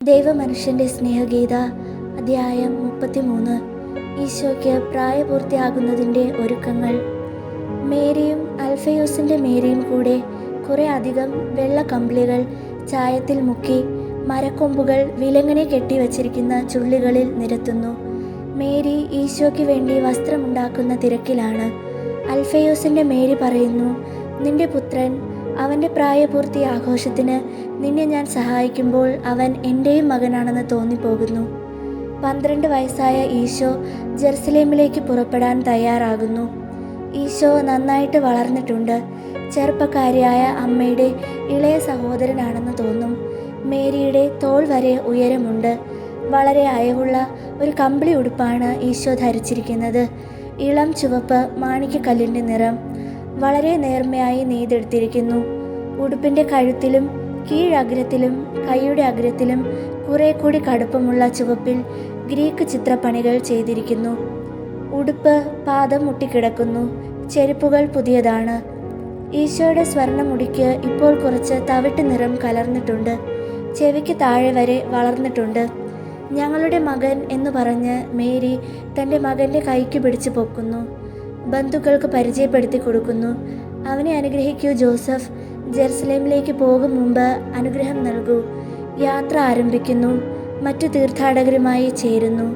ദൈവമനുഷ്യൻ്റെ സ്നേഹഗീത അധ്യായം 33. ഈശോയ്ക്ക് പ്രായപൂർത്തിയാകുന്നതിൻ്റെ ഒരുക്കങ്ങൾ. മേരിയും അൽഫയോസിൻ്റെ മേരിയും കൂടെ കുറേ അധികം വെള്ള കമ്പിളികൾ ചായത്തിൽ മുക്കി മരക്കൊമ്പുകൾ വിലങ്ങനെ കെട്ടിവച്ചിരിക്കുന്ന ചുള്ളികളിൽ നിരത്തുന്നു. മേരി ഈശോയ്ക്ക് വേണ്ടി വസ്ത്രമുണ്ടാക്കുന്ന തിരക്കിലാണ്. അൽഫയോസിൻ്റെ മേരി പറയുന്നു, നിന്റെ പുത്രൻ അവൻ്റെ പ്രായപൂർത്തി ആഘോഷത്തിന് നിന്നെ ഞാൻ സഹായിക്കുമ്പോൾ അവൻ എൻ്റെയും മകനാണെന്ന് തോന്നിപ്പോകുന്നു. 12 വയസ്സായ ഈശോ ജെറുസലേമിലേക്ക് പുറപ്പെടാൻ തയ്യാറാകുന്നു. ഈശോ നന്നായിട്ട് വളർന്നിട്ടുണ്ട്. ചെറുപ്പക്കാരിയായ അമ്മയുടെ ഇളയ സഹോദരനാണെന്ന് തോന്നും. മേരിയുടെ തോൾ വരെ ഉയരമുണ്ട്. വളരെ അയവുള്ള ഒരു കമ്പിളി ഉടുപ്പാണ് ഈശോ ധരിച്ചിരിക്കുന്നത്. ഇളം ചുവപ്പ് മാണിക്യക്കല്ലിൻ്റെ നിറം. വളരെ നേർമയായി നെയ്തെടുത്തിരിക്കുന്നു. ഉടുപ്പിൻ്റെ കഴുത്തിലും കീഴഗ്രത്തിലും കൈയുടെ അഗ്രത്തിലും കുറെ കൂടി കടുപ്പമുള്ള ചുവപ്പിൽ ഗ്രീക്ക് ചിത്രപ്പണികൾ ചെയ്തിരിക്കുന്നു. ഉടുപ്പ് പാദം മുട്ടിക്കിടക്കുന്നു. ചെരുപ്പുകൾ പുതിയതാണ്. ഈശോയുടെ സ്വർണ്ണമുടിക്ക് ഇപ്പോൾ കുറച്ച് തവിട്ട് നിറം കലർന്നിട്ടുണ്ട്. ചെവിക്ക് താഴെ വരെ വളർന്നിട്ടുണ്ട്. ഞങ്ങളുടെ മകൻ എന്ന് പറഞ്ഞ് മേരി തൻ്റെ മകൻ്റെ കൈക്ക് പിടിച്ച് പൊക്കുന്നു. ബന്ധുക്കൾക്ക് പരിചയപ്പെടുത്തി കൊടുക്കുന്നു. അവനെ അനുഗ്രഹിക്കൂ ജോസഫ്. ജെറുസലേമിലേക്ക് പോകും മുമ്പ് അനുഗ്രഹം നൽകൂ. യാത്ര ആരംഭിക്കുന്നു. മറ്റു തീർത്ഥാടകരുമായി ചേരുന്നു.